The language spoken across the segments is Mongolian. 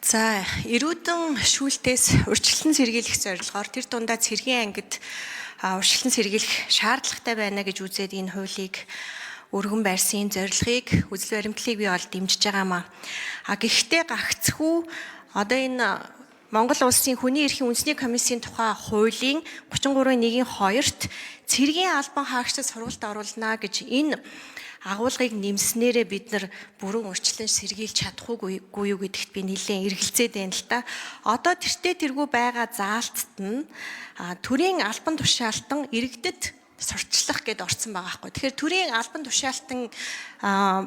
За, эрүүдэн шүүлтээс урьдчилан сэргийлэх зорилгоор тэр дундаа цэргийн ангид урьдчилан сэргийлэх шаардлагатай байна гэж үзээд энэ хуулийг өргөн барьсан зорилгыг үзэл баримтлалыг би бол дэмжиж байгаамаа. Гэхдээ гагцхүү одоо энэ Монгол улсын хүний эрхийн үндэсний комиссийн тухай хуулийн 33.1-2-т цэргийн албан хаагчдад сургалт оруулна гэж энэ агуулгыг нэмснээрээ бид нар бүрэн урьдчилан сэргийлж чадахгүй юу гэдэгт би нэлээд эргэлзээд байна л да. Одоо тэртээ тэргүй байгаа заалтад нь төрийн албан тушаалтан иргэдэд сурчлах гэд орсон байгаа хгүй. Тэгэхээр төрийн албан тушаалтан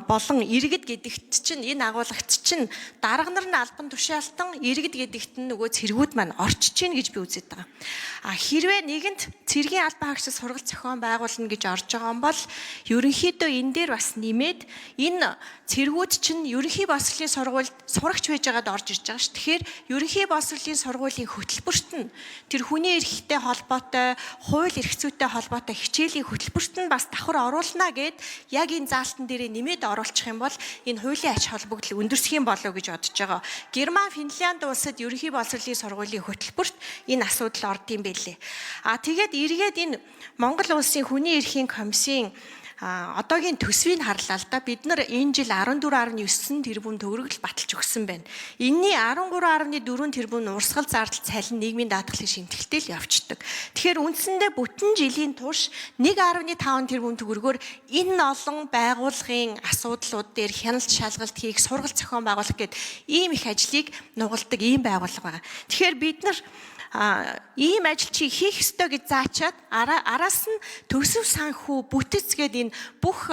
болон иргэд гэдэгт чинь энэ агуулгад чинь дарга нар нь албан тушаалтан иргэд гэдэгт нь нөгөө цэргүүд маань орчиж гин гэж би үзээд байгаа. Хэрвээ нэгэнд цэргийн албан хаагчид сургалт зохион байгуулна гэж орж байгаа юм бол ерөнхийдөө энэ дээр бас нэмээд энэ цэргүүд чинь ерөнхий боловсролын сургуульд сурагч байж байгаад орж ирж байгаа ш. Тэгэхээр ерөнхий боловсролын сургуулийн хөтөлбөрт нь тэр хүний эрхтэй холбоотой, хууль эрх зүйтэй холбоотой хичээлийн хөтөлбөрт нь бас давхар оруулна гэд яг энэ заалтан дээрээ нэмээд оруулчих юм бол энэ хуулийн ач холбогдол өндөрсөх юм болов гэж бодож байгаа. Герман, Финлянд улсад ерөнхий боловсролын сургуулийн хөтөлбөрт энэ асуудал ордсон байлээ. Тэгээд эргээд энэ Монгол улсын хүний эрхийн комиссийн одоогийн төсвийг харлаа л да. Бид нар энэ жил 14.9 тэрбум төгрөгл баталж өгсөн байна. Энийний 13.4 тэрбум урсгал зардал цалин нийгмийн даатгалын шимтгэлтэй л явцдаг. Тэгэхээр үндсэндээ бүтэн жилийн турш 1.5 тэрбум төгрөгөөр энэ олон байгууллагын асуудлууд дээр хяналт шалгалт хийх, сургалт зохион байгуулах гэд ийм их ажлыг нугалдаг ийм байгууллага байгаа. Тэгэхээр бид нар ийм ажил чи хийх ёстой гэж заачаад араас нь төсөв санхүү бүтэц гээд энэ бүх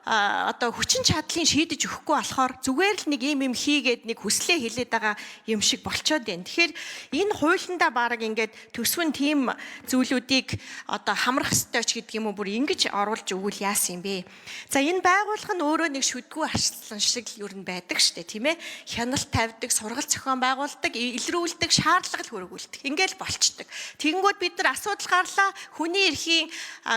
одоо хүчин чадлын шийдэж өгөхгүй болохоор зүгээр л нэг юм хийгээд нэг хүслээ хэлээд байгаа юм шиг болчоод байна. Тэгэхээр энэ хуулиндаа баг ингээд төсөв нь тийм зүйлүүдийг одоо хамрах ёстой ч гэдэг юм уу бүр ингэж оруулж өгвөл яасан юм бэ? За энэ байгууллага нь өөрөө нэг шүдгүү арслан шиг л ер нь байдаг штэ тийм ээ. Хяналт тавьдаг, сургалт зохион байгуулдаг, илрүүлдэг, шаардлага хөргүүлдэг. Ингээд болчдөг. Тэгэнгүүт бид нар асуудал гарлаа хүний эрхийн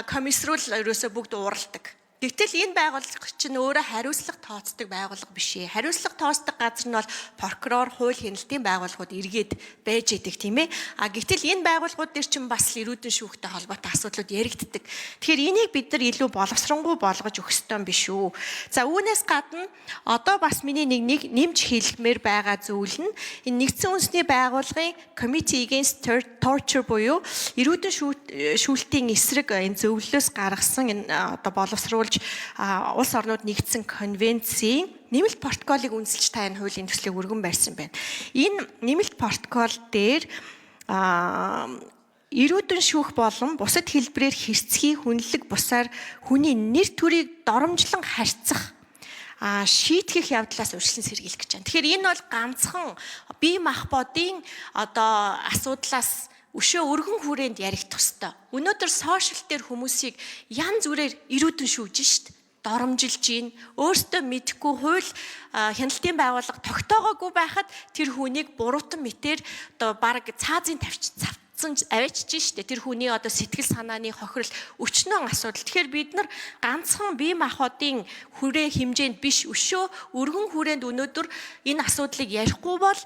комисс руу л ерөөсө бүгд ууралдаг. Гэвтэл энэ байгууллага чинь өөрөө хариуцлага тооцдог байгууллага биш ээ. Хариуцлага тооцдог газар нь бол прокурор, хууль хяналтын байгууллагууд эргээд байж идэг тийм ээ. Гэвтэл энэ байгууллагууд дээр чинь бас эрүүдэн шүүхтэй холбоотой асуудлууд яригддаг. Тэгэхээр энийг бид нар илүү боловсронгуй болгож өгөх ёстой юм биш үү. За үүнээс гадна одоо бас миний нэг нэмж хэлмээр байгаа зүйл нь энэ нэгдсэн үндэсний байгууллагын Committee Against Torture буюу эрүүдэн шүүлтийн эсрэг энэ зөвлөлөөс гаргасан энэ одоо боловсруулж улс орнууд нэгдсэн конвенцийн нэмэлт протоколыг үнэлж та энэ хуулийн төслийг өргөн барьсан байна. Энэ нэмэлт протокол дээр эрүүдэн шүүх болон бусад хэлбэрээр хэрцгий, хүнлэг бусаар хүний нэр төрийг доромжлон харьцах шийтгэх явдлаас урьдчилан сэргийлэх гэж байна. Тэгэхээр энэ бол ганцхан бие махбодын одоо асуудлаас өшөө өргөн хүрээнд ярих төстэй. Өнөөдөр сошиал дээр хүмүүсийг янз бүрээр эрүүдэн шүүж шít, доромжилж гин, өөртөө мэдхгүй хууль хяналтын байгууллага тогтоогоогүй байхад тэр хүнийг буруутан мэтэр одоо баг цаазын цавцсан аваачж шít. Тэр хүний одоо сэтгэл санааны хохирол өчнөн асуудал. Тэгэхээр бид нар ганцхан бие махбодын хүрээ хэмжээнд биш өшөө өргөн хүрээнд өнөөдөр энэ асуудлыг ярихгүй бол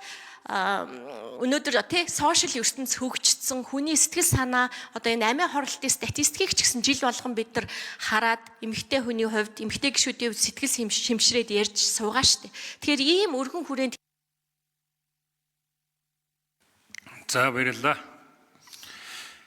өнөөдөр тий сошиал ертөнц хөгжсөн хүний сэтгэл санаа одоо энэ амиа хорлолтын статистикийг ч гэсэн жил болгон бид нар хараад эмэгтэй хүний хувьд эмэгтэй гишүүдийн хувьд сэтгэл шимшрээд ярьж суугаа штэ. Тэгэхээр ийм өргөн хүрээнд за баярлалаа.